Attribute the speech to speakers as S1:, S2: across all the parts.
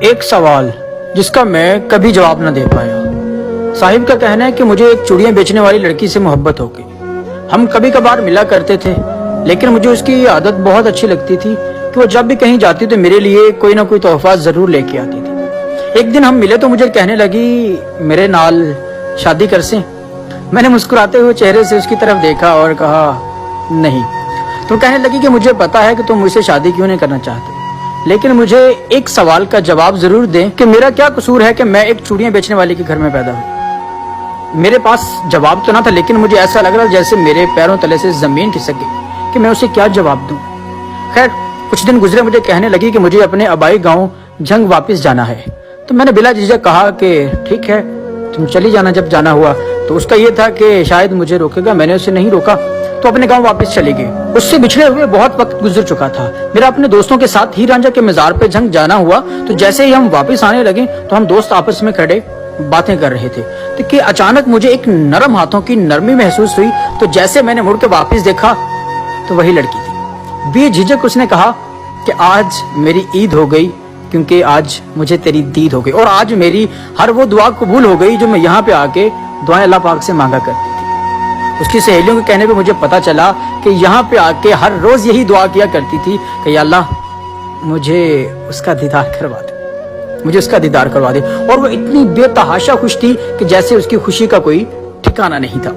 S1: ایک سوال جس کا میں کبھی جواب نہ دے پایا۔ صاحب کا کہنا ہے کہ مجھے ایک چوڑیاں بیچنے والی لڑکی سے محبت ہو گئی۔ ہم کبھی کبھار ملا کرتے تھے، لیکن مجھے اس کی عادت بہت اچھی لگتی تھی کہ وہ جب بھی کہیں جاتی تو میرے لیے کوئی نہ کوئی تحفہ ضرور لے کے آتی تھی۔ ایک دن ہم ملے تو مجھے کہنے لگی میرے نال شادی کر سیں۔ میں نے مسکراتے ہوئے چہرے سے اس کی طرف دیکھا اور کہا نہیں۔ تو کہنے لگی کہ مجھے پتا ہے کہ تم مجھ سے شادی کیوں نہیں کرنا چاہتے، لیکن مجھے ایک سوال کا جواب ضرور دیں کہ میرا کیا قصور ہے کہ میں ایک چوڑیاں بیچنے والے کے گھر میں پیدا ہوئی۔ میرے پاس جواب تو نہ تھا، لیکن مجھے ایسا لگ رہا جیسے میرے پیروں تلے سے زمین کھسک گئی کہ میں اسے کیا جواب دوں۔ خیر کچھ دن گزرے، مجھے کہنے لگی کہ مجھے اپنے آبائی گاؤں جھنگ واپس جانا ہے۔ تو میں نے بلا جھجک کہا کہ ٹھیک ہے تم چلی جانا جب جانا ہوا۔ تو اس کا یہ تھا کہ شاید مجھے روکے گا، میں نے اسے نہیں روکا تو اپنے گاؤں واپس چلی گئی۔ اس سے بچھڑے ہوئے بہت وقت گزر چکا تھا۔ میرا اپنے دوستوں کے ساتھ ہیر رانجھا کے مزار پہ جھنگ جانا ہوا، تو جیسے ہی ہم واپس آنے لگے تو ہم دوست آپس میں کھڑے باتیں کر رہے تھے کہ اچانک مجھے ایک نرم ہاتھوں کی نرمی محسوس ہوئی۔ تو جیسے میں نے مڑ کے واپس دیکھا تو وہی لڑکی تھی۔ بے جھجک اس نے کہا کہ آج میری عید ہو گئی، کیونکہ آج مجھے تیری دید ہو گئی، اور آج میری ہر وہ دعا قبول ہو گئی جو میں یہاں پہ آ کے دعائیں اللہ پاک سے مانگا کرتی تھی۔ اس کی سہیلیوں کے کہنے پہ مجھے پتا چلا کہ یہاں پہ آ کے ہر روز یہی دعا کیا کرتی تھی کہ یا اللہ مجھے اس کا دیدار کروا دے، مجھے اس کا دیدار کروا دے۔ اور وہ اتنی بے تحاشا خوش تھی کہ جیسے اس کی خوشی کا کوئی ٹھکانہ نہیں تھا۔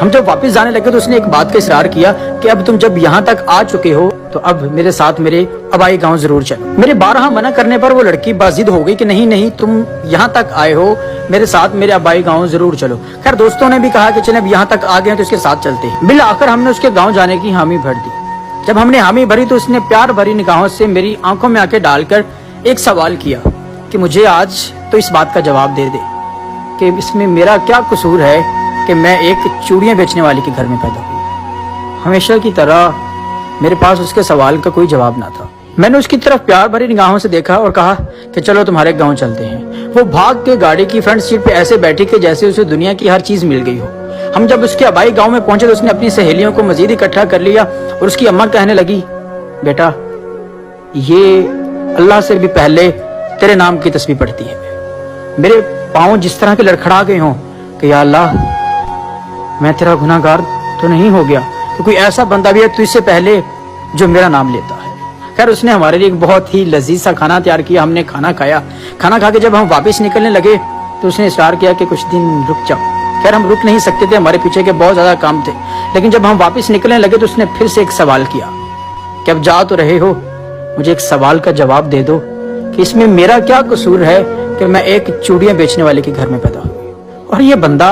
S1: ہم جب واپس جانے لگے تو اس نے ایک بات کا اصرار کیا کہ اب تم جب یہاں تک آ چکے ہو تو اب میرے ساتھ میرے آبائی گاؤں ضرور چلو۔ میرے بارہا منع کرنے پر وہ لڑکی بازد ہو گئی کہ نہیں نہیں، تم یہاں تک آئے ہو، میرے ساتھ میرے آبائی گاؤں ضرور چلو۔ خیر دوستوں نے بھی کہا کہ چلیں اب یہاں تک آ گئے ہیں تو اس کے ساتھ چلتے ہیں۔ بالآخر ہم نے اس کے گاؤں جانے کی حامی بھر دی۔ جب ہم نے حامی بھری تو اس نے پیار بھری نگاہوں سے میری آنکھوں میں آنکھیں ڈال کر ایک سوال کیا کہ مجھے آج تو اس بات کا جواب دے دے کہ اس میں میرا کیا قصور ہے کہ میں ایک چوڑیاں بیچنے والے کے گھر میں پیدا ہوئی۔ ہمیشہ کی طرح میرے پاس اس کے سوال کا کوئی جواب نہ تھا۔ میں نے اس کی طرف پیار بھری نگاہوں سے دیکھا اور کہا کہ چلو تمہارے گاؤں چلتے ہیں۔ وہ بھاگ کے گاڑی کی فرنٹ سیٹ پہ ایسے بیٹھی کہ جیسے اسے دنیا کی ہر چیز مل گئی ہو۔ ہم جب اس کے آبائی گاؤں میں پہنچے تو اس نے اپنی سہیلیوں کو مزید اکٹھا کر لیا اور اس کی اماں کہنے لگی بیٹا یہ اللہ سے بھی پہلے تیرے نام کی تسبیح پڑھتی ہے۔ میرے پاؤں جس طرح کے لڑکھڑا گئے ہوں کہ یا اللہ میں تیرا گناہ گار تو نہیں ہو گیا کہ کوئی ایسا بندہ بھی ہے تو اس سے پہلے جو میرا نام لیتا ہے۔ خیر اس نے ہمارے لیے ایک بہت ہی لذیذ سا کھانا تیار کیا۔ ہم نے کھانا کھایا۔ کھانا کھا کے جب ہم واپس نکلنے لگے تو اس نے اصرار کیا کہ کچھ دن رک جاؤ۔ خیر ہم رک نہیں سکتے تھے، ہمارے پیچھے کے بہت زیادہ کام تھے، لیکن جب ہم واپس نکلنے لگے تو اس نے پھر سے ایک سوال کیا کہ اب جا تو رہے ہو، مجھے ایک سوال کا جواب دے دو کہ اس میں میرا کیا قصور ہے کہ میں ایک چوڑیاں بیچنے والے کے گھر میں پیدا ہوئی۔ اور یہ بندہ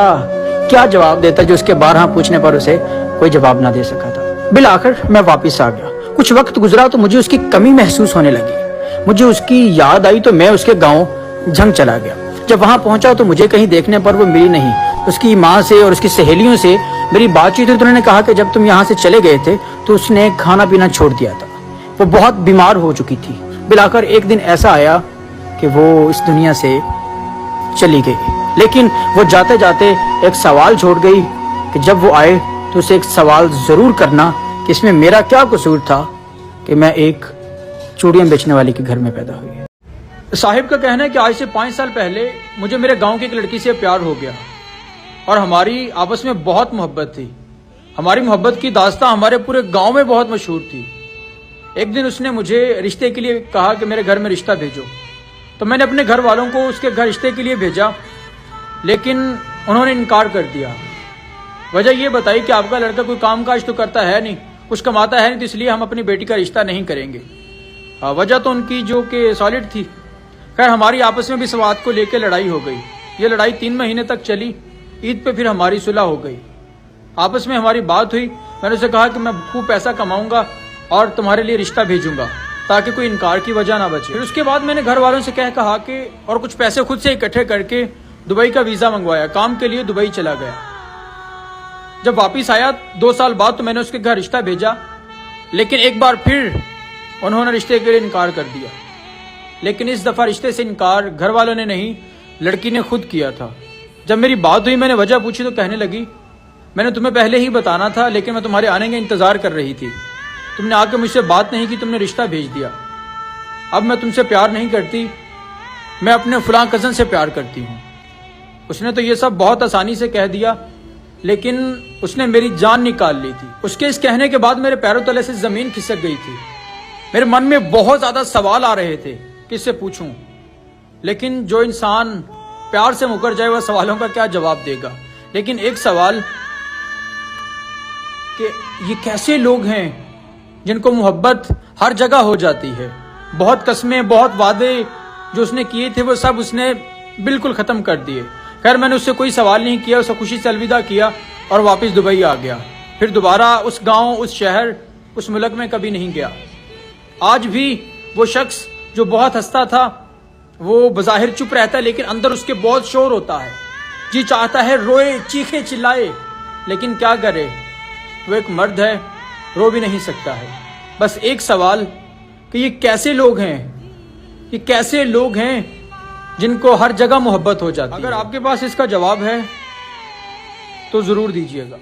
S1: کیا جواب دیتا جو اس کے بارہا پوچھنے پر اسے کوئی جواب نہ دے سکا تھا۔ بالآخر میں واپس آ گیا۔ کچھ وقت گزرا تو مجھے اس کی کمی محسوس ہونے لگی۔ مجھے اس کی یاد آئی تو میں اس کے گاؤں جھنگ چلا گیا۔ جب وہاں پہنچا تو مجھے کہیں دیکھنے پر وہ ملی نہیں۔ اس کی ماں سے اور اس کی سہیلیوں سے میری بات چیت ہوئی تو انہوں نے کہا کہ جب تم یہاں سے چلے گئے تھے تو اس نے کھانا پینا چھوڑ دیا تھا، وہ بہت بیمار ہو چکی تھی۔ بالآخر ایک دن ایسا آیا کہ وہ اس دنیا سے چلی گئی، لیکن وہ جاتے جاتے ایک سوال چھوڑ گئی کہ جب وہ آئے تو اسے ایک سوال ضرور کرنا کہ اس میں میرا کیا قصور تھا کہ میں ایک چوڑیاں بیچنے والے کے گھر میں پیدا ہوئی۔ صاحب کا کہنا ہے کہ آج سے 5 سال پہلے مجھے میرے گاؤں کی ایک لڑکی سے پیار ہو گیا اور ہماری آپس میں بہت محبت تھی۔ ہماری محبت کی داستان ہمارے پورے گاؤں میں بہت مشہور تھی۔ ایک دن اس نے مجھے رشتے کے لیے کہا کہ میرے گھر میں رشتہ بھیجو، تو میں نے اپنے گھر والوں کو اس کے گھر رشتے کے لیے بھیجا، لیکن انہوں نے انکار کر دیا۔ وجہ یہ بتائی کہ آپ کا لڑکا کوئی کام کاج تو کرتا ہے نہیں، کچھ کماتا ہے نہیں، تو اس لیے ہم اپنی بیٹی کا رشتہ نہیں کریں گے۔ وجہ تو ان کی جو کہ سالڈ تھی۔ خیر ہماری آپس میں بھی اس بات کو لے کے لڑائی ہو گئی۔ یہ لڑائی 3 مہینے تک چلی۔ عید پہ پھر ہماری صلح ہو گئی۔ آپس میں ہماری بات ہوئی۔ میں نے اسے کہا کہ میں خوب پیسہ کماؤں گا اور تمہارے لیے رشتہ بھیجوں گا تاکہ کوئی انکار کی وجہ نہ بچے۔ پھر اس کے بعد میں نے گھر والوں سے کہا کہ اور کچھ پیسے خود سے اکٹھے کر کے دبئی کا ویزا منگوایا، کام کے لیے دبئی چلا گیا۔ جب واپس آیا 2 سال بعد تو میں نے اس کے گھر رشتہ بھیجا، لیکن ایک بار پھر انہوں نے رشتے کے لیے انکار کر دیا۔ لیکن اس دفعہ رشتے سے انکار گھر والوں نے نہیں، لڑکی نے خود کیا تھا۔ جب میری بات ہوئی میں نے وجہ پوچھی تو کہنے لگی میں نے تمہیں پہلے ہی بتانا تھا، لیکن میں تمہارے آنے کا انتظار کر رہی تھی، تم نے آ کے مجھ سے بات نہیں کی، تم نے رشتہ بھیج دیا۔ اب میں تم سے پیار نہیں کرتی، میں اپنے فلاں کزن سے پیار کرتی ہوں. اس نے تو یہ سب بہت آسانی سے کہہ دیا، لیکن اس نے میری جان نکال لی تھی. اس کے اس کہنے کے بعد میرے پیروں تلے سے زمین کھسک گئی تھی. میرے من میں بہت زیادہ سوال آ رہے تھے، کس سے پوچھوں. لیکن جو انسان پیار سے مکر جائے وہ سوالوں کا کیا جواب دے گا. لیکن ایک سوال کہ یہ کیسے لوگ ہیں جن کو محبت ہر جگہ ہو جاتی ہے. بہت قسمیں، بہت وعدے جو اس نے کیے تھے وہ سب اس نے بالکل ختم کر دیے. خیر میں نے اس سے کوئی سوال نہیں کیا، اسے خوشی سے الوداع کیا اور واپس دبئی آ گیا. پھر دوبارہ اس گاؤں، اس شہر، اس ملک میں کبھی نہیں گیا. آج بھی وہ شخص جو بہت ہنستا تھا وہ بظاہر چپ رہتا ہے، لیکن اندر اس کے بہت شور ہوتا ہے. جی چاہتا ہے روئے، چیخے، چلائے، لیکن کیا کرے، وہ ایک مرد ہے، رو بھی نہیں سکتا ہے. بس ایک سوال کہ یہ کیسے لوگ ہیں، یہ کیسے لوگ ہیں جن کو ہر جگہ محبت ہو جاتی ہے. اگر آپ کے پاس اس کا جواب ہے تو ضرور دیجیے گا.